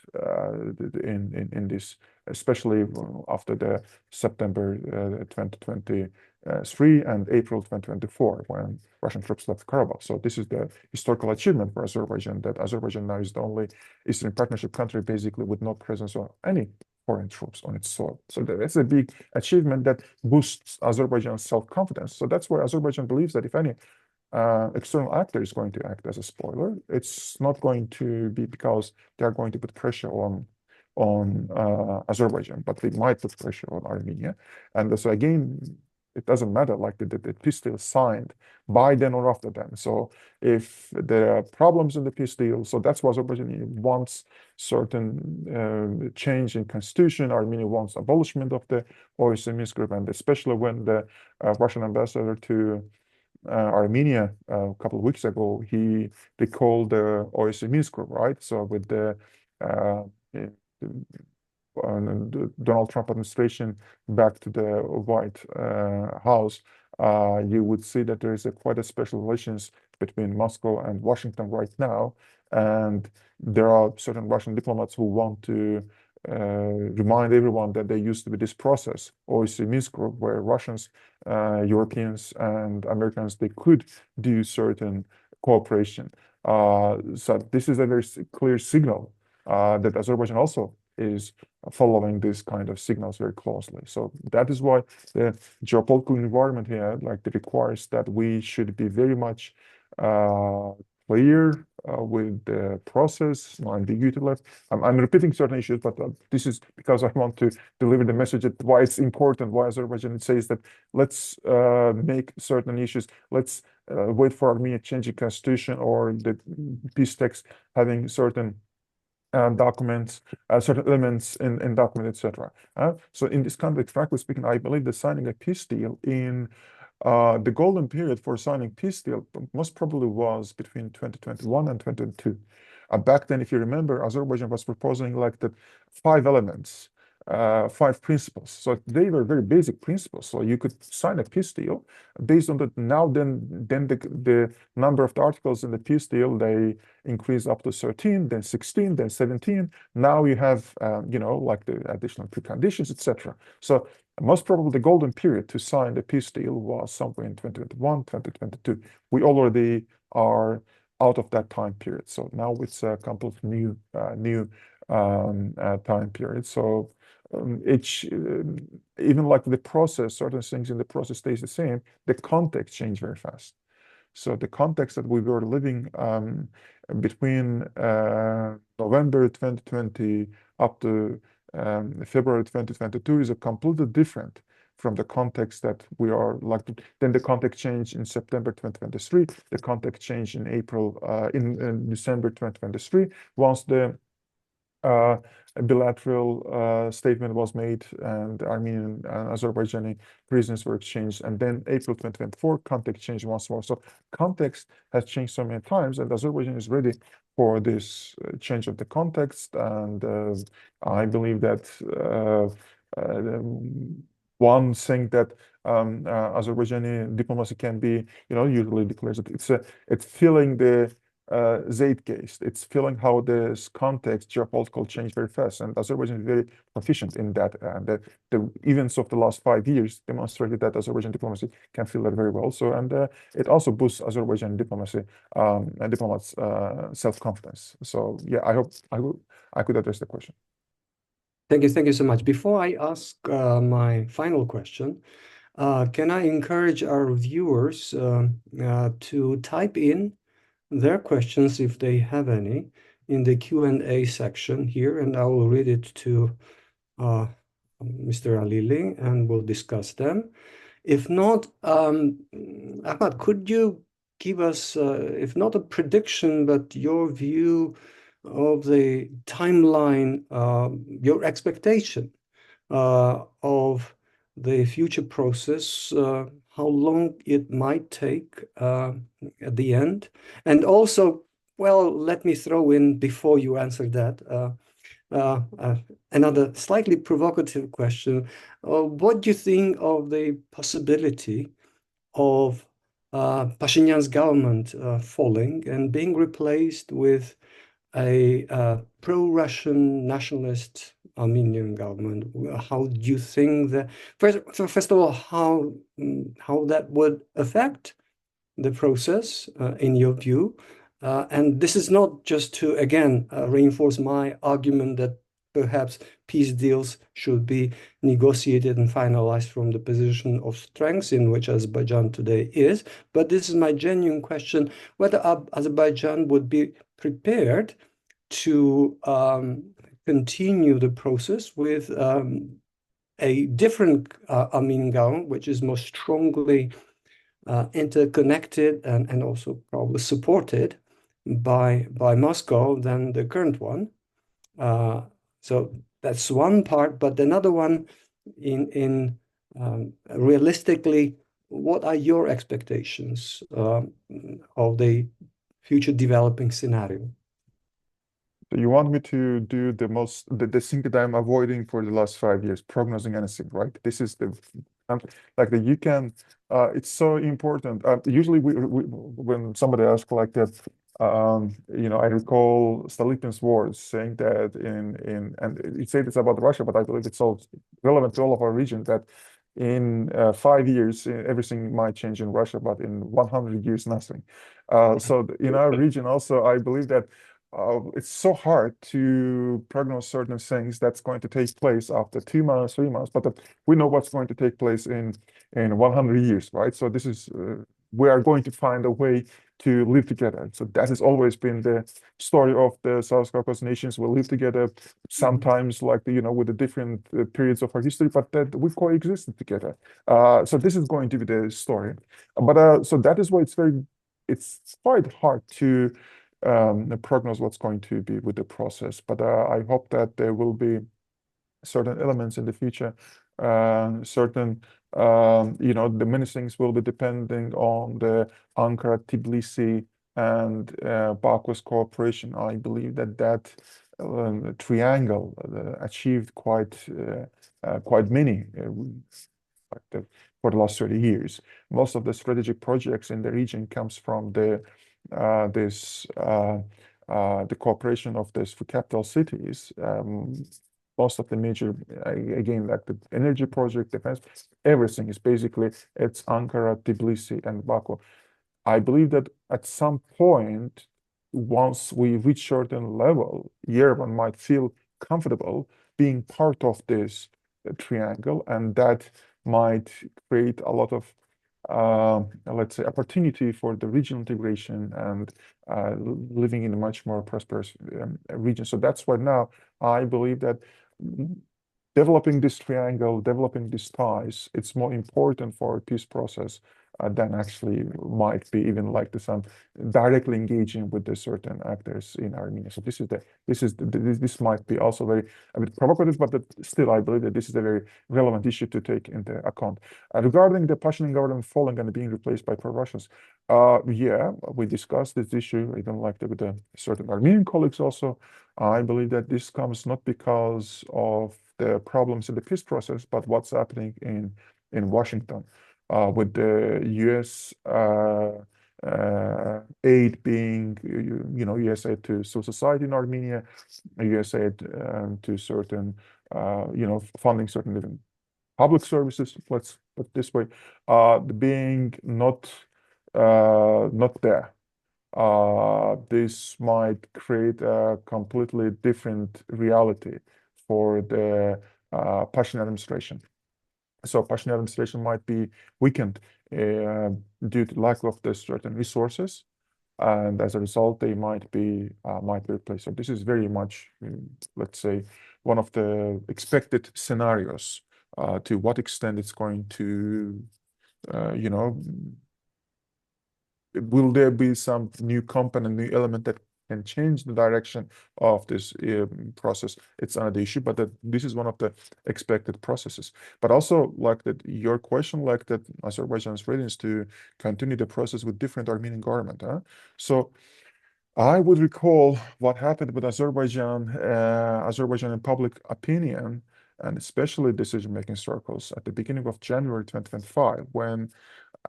in this, especially after the September 2023 and April 2024, when Russian troops left Karabakh. So this is the historical achievement for Azerbaijan, that Azerbaijan now is the only Eastern Partnership country basically with no presence of any foreign troops on its soil. So that's a big achievement that boosts Azerbaijan's self-confidence. So that's why Azerbaijan believes that if any external actor is going to act as a spoiler, it's not going to be because they are going to put pressure on Azerbaijan, but they might put pressure on Armenia. And so again, it doesn't matter, like the peace deal signed by then or after then. So if there are problems in the peace deal, so that's why Azerbaijan wants certain change in constitution. Armenia wants abolishment of the OSCE Minsk group, and especially when the Russian ambassador to Armenia a couple of weeks ago, he recalled the OSCE Minsk group, right? So with the Donald Trump administration back to the White House, you would see that there is quite a special relations between Moscow and Washington right now, and there are certain Russian diplomats who want to remind everyone that there used to be this process, OSCE Minsk group, where Russians, Europeans, and Americans, they could do certain cooperation. So this is a very clear signal that Azerbaijan also is following this kind of signals very closely. So that is why the geopolitical environment here requires that we should be very much clear with the process, no ambiguity left. I'm repeating certain issues, but this is because I want to deliver the message that why it's important, why Azerbaijan says that let's make certain issues, let's wait for Armenia changing constitution or the peace text having certain documents, certain elements in document, etc. So in this context, frankly speaking, I believe that signing a peace deal in the golden period for signing peace deal most probably was between 2021 and 2022. Back then, if you remember, Azerbaijan was proposing like the 5 elements, 5 principles. So they were very basic principles. So you could sign a peace deal based on that. Now, then the number of the articles in the peace deal, they increase up to 13, then 16, then 17. Now you have, like the additional preconditions, etc. So Most probably the golden period to sign the peace deal was somewhere in 2021, 2022. We already are out of that time period. So now it's a completely new time period. So even like the process, certain things in the process stays the same, the context changed very fast. So the context that we were living between November 2020 up to February 2022 is a completely different from the context that we are like. Then the context changed in September 2023. The context changed in in December 2023. Once the a bilateral statement was made and Armenian and Azerbaijani prisoners were exchanged. And then April 2024, context changed once more. So context has changed so many times, and Azerbaijan is ready for this change of the context. And I believe that one thing that Azerbaijani diplomacy can be, usually declares that it's filling the zeitgeist. It's feeling how this context, geopolitical change very fast, and Azerbaijan is very proficient in that. And the events of the last 5 years demonstrated that Azerbaijan diplomacy can feel that very well. So, and it also boosts Azerbaijan diplomacy and diplomats' self-confidence. So, yeah, I hope I could address the question. Thank you so much. Before I ask my final question, can I encourage our viewers to type in their questions, if they have any, in the Q&A section here, and I will read it to Mr. Alili, and we'll discuss them. If not, Ahmad, could you give us, if not a prediction, but your view of the timeline, your expectation of the future process, how long it might take at the end? And also, well, let me throw in, before you answer that, another slightly provocative question. What do you think of the possibility of Pashinyan's government falling and being replaced with a pro-Russian nationalist Armenian government? How do you think that, first of all, how that would affect the process in your view? And this is not just to, again, reinforce my argument that perhaps peace deals should be negotiated and finalized from the position of strength in which Azerbaijan today is, but this is my genuine question, whether Azerbaijan would be prepared to continue the process with a different Armenian government, which is more strongly interconnected and also probably supported by Moscow than the current one. So that's one part, but another one, in realistically, what are your expectations of the future developing scenario? So you want me to do the thing that I'm avoiding for the last 5 years, prognosing anything, right? This is like you can, it's so important. Usually when somebody asks like that, I recall Stolypin's words saying that and he said it's about Russia, but I believe it's all relevant to all of our region, that in 5 years, everything might change in Russia, but in 100 years, nothing. So in our region also, I believe that it's so hard to prognose certain things that's going to take place after 2 months, 3 months, but we know what's going to take place in 100 years, right? So this is, we are going to find a way to live together. So that has always been the story of the South Caucasus nations. We'll live together, sometimes like, with the different periods of our history, but that we coexisted together. So this is going to be the story. But so that is why it's quite hard to prognose what's going to be with the process. But I hope that there will be certain elements in the future, certain the many things will be depending on the Ankara, Tbilisi, and Baku's cooperation. I believe that triangle achieved quite many for the last 30 years. Most of the strategic projects in the region comes from the cooperation of these 3 capital cities. most of the major, again, like the energy project, defense, everything is basically, it's Ankara, Tbilisi, and Baku. I believe that at some point, once we reach certain level, Yerevan might feel comfortable being part of this triangle, and that might create a lot of, let's say, opportunity for the regional integration and living in a much more prosperous region. So that's why now I believe that developing this triangle, developing these ties, it's more important for a peace process than actually might be even like some directly engaging with the certain actors in Armenia. So this might be also very a bit provocative, but still I believe that this is a very relevant issue to take into account. Regarding the Pashinyan government falling and being replaced by pro-Russians, yeah, we discussed this issue even like with the certain Armenian colleagues also. I believe that this comes not because of the problems in the peace process, but what's happening in Washington with the U.S. Aid being, U.S. aid to civil society in Armenia, U.S. aid to certain, funding certain different public services. Let's put it this way, being not there. This might create a completely different reality for the Pashinyan administration. So Pashinyan administration might be weakened due to lack of the certain resources, and as a result, they might be replaced. So this is very much, let's say, one of the expected scenarios. To what extent it's going to, will there be some new component, new element that can change the direction of this process? It's another issue, but this is one of the expected processes. But also, like that, your question, like that, Azerbaijan is ready to continue the process with different Armenian government. So I would recall what happened with Azerbaijan, Azerbaijani public opinion, and especially decision-making circles at the beginning of January 2025, when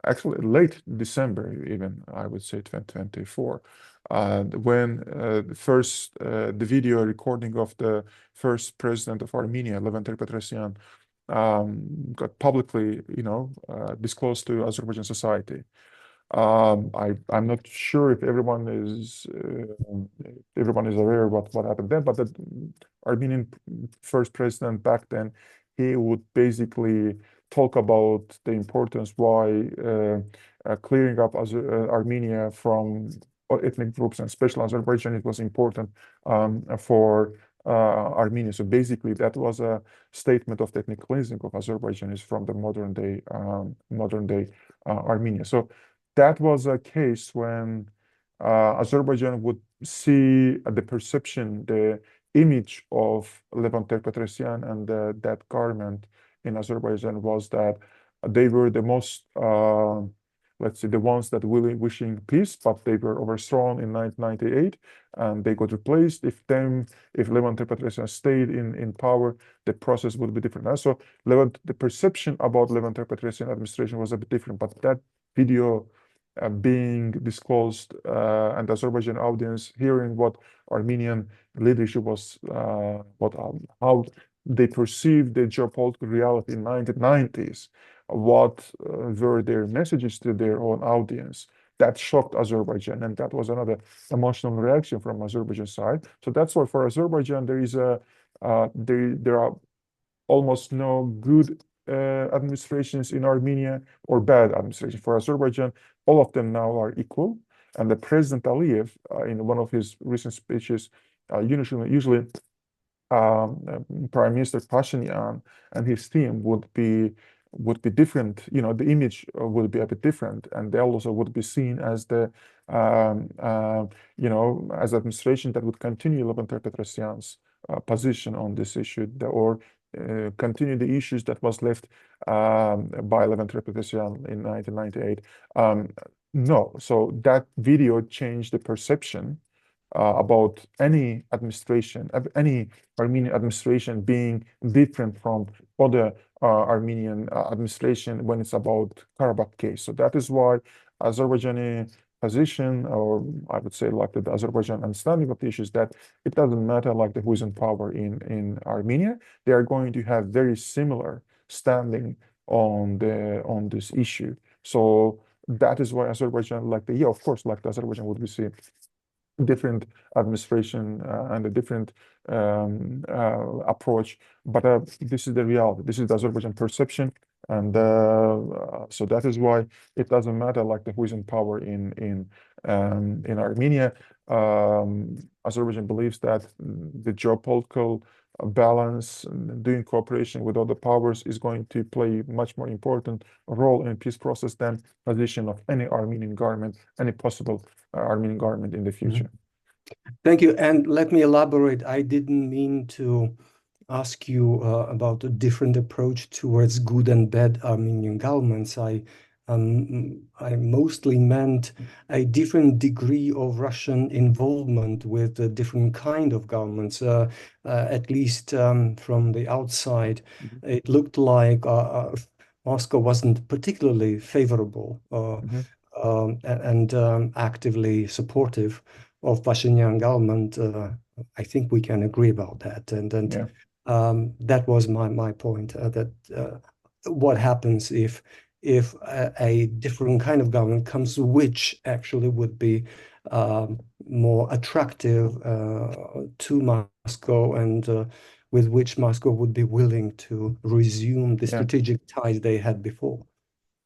actually late December, even I would say 2024, when the video recording of the first president of Armenia, Levent Petrosyan, got publicly, disclosed to Azerbaijan society. I'm not sure if everyone is aware of what happened then, but the Armenian first president back then, he would basically talk about the importance why clearing up Armenia from ethnic groups, and especially Azerbaijan, it was important for Armenia. So basically, that was a statement of the ethnic cleansing of Azerbaijan is from the modern day Armenia. So that was a case when Azerbaijan would see the perception, the image of Levent Petrosyan and that government in Azerbaijan was that they were the most, let's say, the ones that really wishing peace, but they were overthrown in 1998, and they got replaced. If Levent Petrosyan stayed in power, the process would be different. So the perception about Levent Petrosyan administration was a bit different, but that video being disclosed and the Azerbaijan audience hearing what Armenian leadership was, how they perceived the geopolitical reality in 1990s, what were their messages to their own audience, that shocked Azerbaijan, and that was another emotional reaction from Azerbaijan side. So that's why for Azerbaijan there is there are almost no good administrations in Armenia or bad administration. For Azerbaijan, all of them now are equal. And the President Aliyev, in one of his recent speeches, usually Prime Minister Pashinyan and his team would be different. The image would be a bit different, and they also would be seen as the as administration that would continue Levent Petrosyan's position on this issue, or continue the issues that was left by Levent Petrosyan in 1998. No, so that video changed the perception about any administration, any Armenian administration being different from other Armenian administration when it's about Karabakh case. So that is why Azerbaijani position, or I would say like the Azerbaijan understanding of the issue is that it doesn't matter like who is in power in Armenia. They are going to have very similar standing on this issue. So that is why Azerbaijan, like the of course, like the Azerbaijan would receive different administration and a different approach, but this is the reality. This is the Azerbaijan perception, and so that is why it doesn't matter like who is in power in Armenia. Azerbaijan believes that the geopolitical balance, doing cooperation with other powers, is going to play a much more important role in peace process than position of any Armenian government, any possible Armenian government in the future. Thank you. And let me elaborate. I didn't mean to ask you about a different approach towards good and bad Armenian governments. I mostly meant a different degree of Russian involvement with a different kind of governments. At least from the outside, it looked like Moscow wasn't particularly favorable and actively supportive of Pashinyan government. I think we can agree about that. And that was my point. That what happens if a different kind of government comes, which actually would be more attractive to Moscow, and with which Moscow would be willing to resume the strategic ties they had before.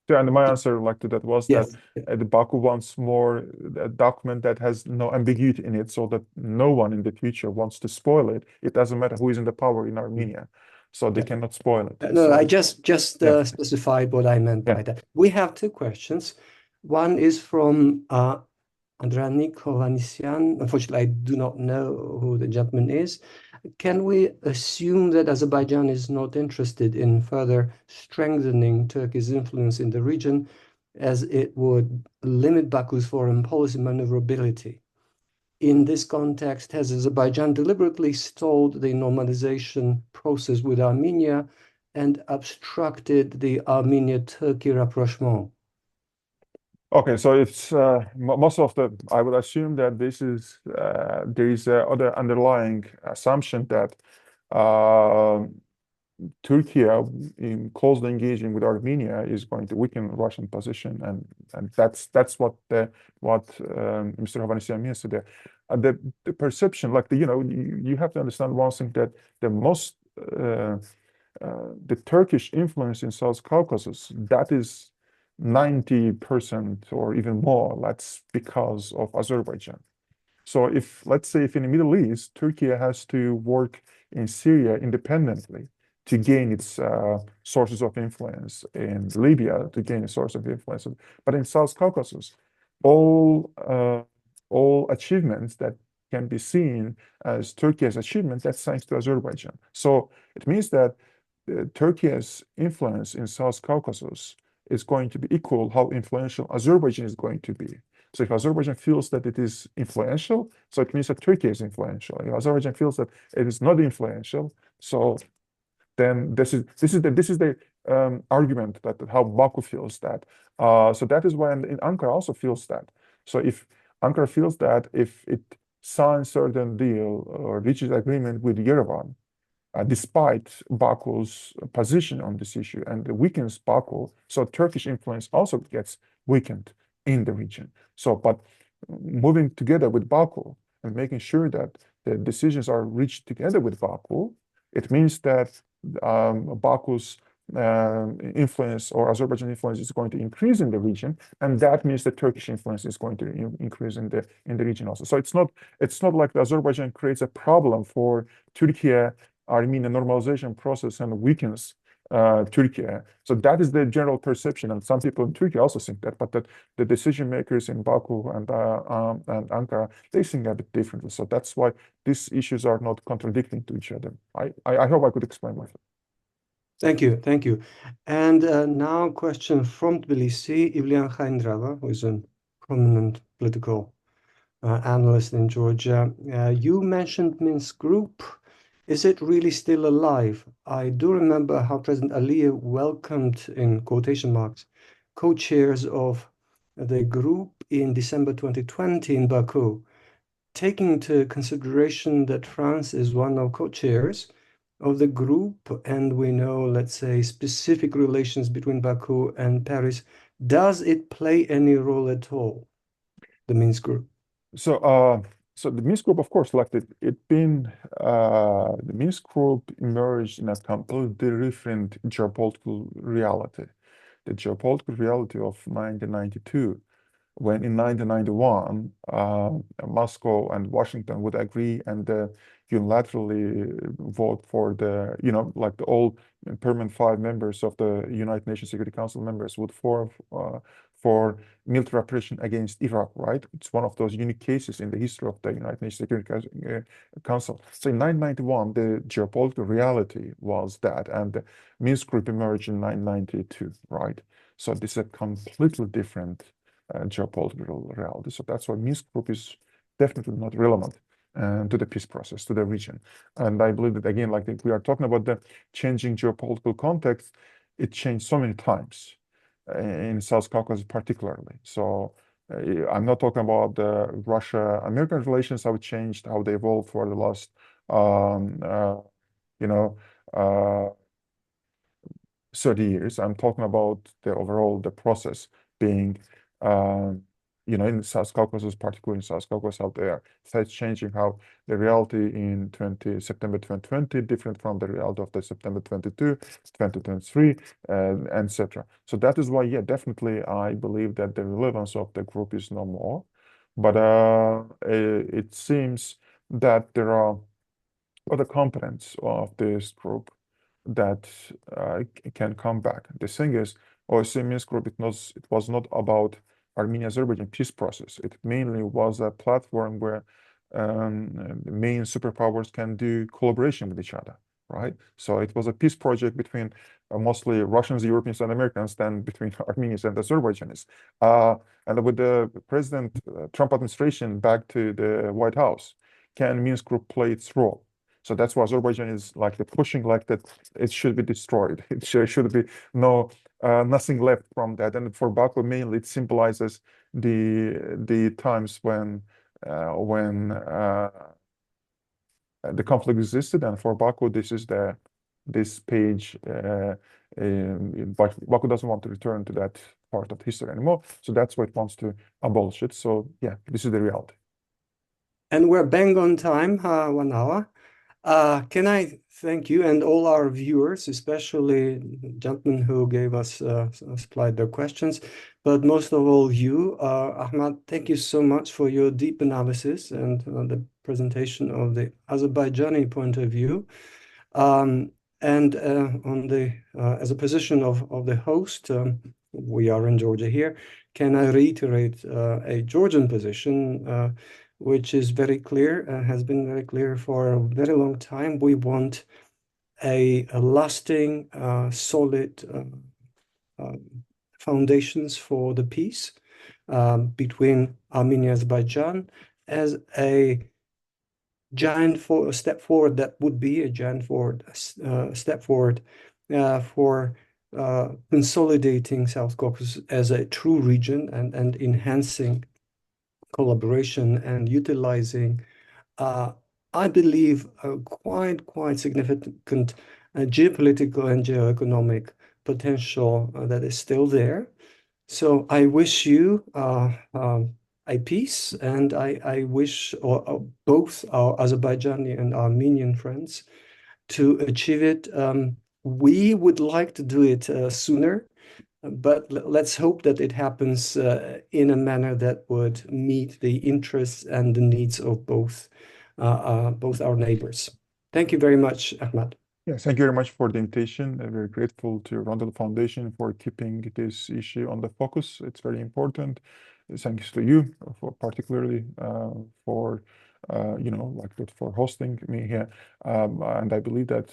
Yeah, and my answer like to that was Yes. that the Baku wants more a document that has no ambiguity in it, so that no one in the future wants to spoil it. It doesn't matter who is in the power in Armenia, so they cannot spoil it. No, So, I just specified what I meant by that. We have two questions. One is from Andranik Hovanesyan. Unfortunately, I do not know who the gentleman is. Can we assume that Azerbaijan is not interested in further strengthening Turkey's influence in the region, as it would limit Baku's foreign policy maneuverability? In this context, has Azerbaijan deliberately stalled the normalization process with Armenia and obstructed the Armenia-Turkey rapprochement? okay, so it's most of the, I would assume that this is there is other underlying assumption that Turkey, in closely engaging with Armenia, is going to weaken Russian position, and that's what Mr. Hovanesyan means today. The perception, like you have to understand one thing, that the Turkish influence in South Caucasus, that is 90% or even more. That's because of Azerbaijan. So let's say if in the Middle East, Turkey has to work in Syria independently to gain its sources of influence, in Libya to gain a source of influence, but in South Caucasus, all achievements that can be seen as Turkey's achievement, that's thanks to Azerbaijan. So it means that Turkey's influence in South Caucasus is going to be equal how influential Azerbaijan is going to be. So if Azerbaijan feels that it is influential, so it means that Turkey is influential. If Azerbaijan feels that it is not influential, so then this is the argument that how Baku feels that. So that is why in Ankara also feels that. So if Ankara feels that if it signs certain deal or reaches agreement with Yerevan, despite Baku's position on this issue, and weakens Baku, so Turkish influence also gets weakened in the region. So, but moving together with Baku and making sure that the decisions are reached together with Baku, it means that Baku's influence or Azerbaijan influence is going to increase in the region, and that means that Turkish influence is going to increase in the region also. So it's not like the Azerbaijan creates a problem for Turkey Armenian normalization process and weakens Turkey. So that is the general perception, and some people in Turkey also think that, but that the decision makers in Baku and Ankara, they think a bit differently. So that's why these issues are not contradicting to each other. I hope I could explain myself. Thank you. And now a question from Tbilisi, Ivlian Khaindrava, who is a prominent political analyst in Georgia. You mentioned Minsk Group. Is it really still alive? I do remember how President Aliyev welcomed, in quotation marks, co-chairs of the group in December 2020 in Baku, taking into consideration that France is one of co-chairs of the group, and we know, let's say, specific relations between Baku and Paris, does it play any role at all, the Minsk group? So the Minsk group, of course, like the Minsk group emerged in a completely different geopolitical reality. The geopolitical reality of 1992, when in 1991, Moscow and Washington would agree and unilaterally vote for like the all permanent 5 members of the United Nations Security Council members would form for military operation against Iraq, right? It's one of those unique cases in the history of the United Nations Security Council. So in 1991, the geopolitical reality was that, and the Minsk group emerged in 1992, right? So this is a completely different geopolitical reality. So that's why Minsk group is definitely not relevant to the peace process, to the region. And I believe that, again, like we are talking about the changing geopolitical context, it changed so many times in South Caucasus particularly. So I'm not talking about the Russia-American relations, how it changed, how they evolved for the last, you know, 30 years. I'm talking about the overall, the process being, in South Caucasus, particularly in South Caucasus out there, it's changing how the reality in September 2020 different from the reality of the September 22, 2023, etc. So that is why, yeah, definitely I believe that the relevance of the group is no more. But it seems that there are other components of this group that can come back. The thing is, OSCE Minsk group, it was not about Armenia-Azerbaijan peace process. It mainly was a platform where the main superpowers can do collaboration with each other, right? So it was a peace project between mostly Russians, Europeans, and Americans than between Armenians and Azerbaijanis. And with the President Trump administration back to the White House, can Minsk group play its role? So that's why Azerbaijan is like the pushing like that it should be destroyed. It should be nothing left from that. And for Baku mainly it symbolizes the times when the conflict existed. And for Baku, this page. But Baku doesn't want to return to that part of history anymore. So that's why it wants to abolish it. So yeah, this is the reality. And we're bang on time, 1 hour. Can I thank you and all our viewers, especially the gentlemen who gave us supplied their questions, but most of all you, Ahmad, thank you so much for your deep analysis and the presentation of the Azerbaijani point of view. And as a position of the host, we are in Georgia here. Can I reiterate a Georgian position? Which is very clear, has been very clear for a very long time. We want a lasting, solid foundations for the peace between Armenia and Azerbaijan as a step forward that would be a giant step forward for consolidating South Caucasus as a true region and enhancing collaboration and utilizing, I believe, a quite significant geopolitical and geoeconomic potential that is still there. So I wish you a peace, and I wish both our Azerbaijani and Armenian friends to achieve it. We would like to do it sooner. But let's hope that it happens in a manner that would meet the interests and the needs of both our neighbors. Thank you very much, Ahmad. Yeah, thank you very much for the invitation. I'm very grateful to Rondeli Foundation for keeping this issue on the focus. It's very important. Thanks to you for particularly for for hosting me here. And I believe that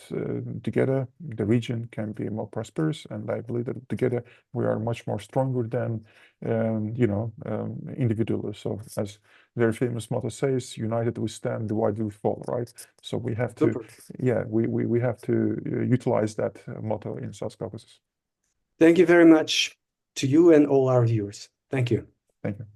together the region can be more prosperous, and I believe that together we are much more stronger than individually. So as very famous motto says, united we stand, divided we fall, right? So we have to, we have to utilize that motto in South Caucasus. Thank you very much to you and all our viewers. Thank you. Thank you.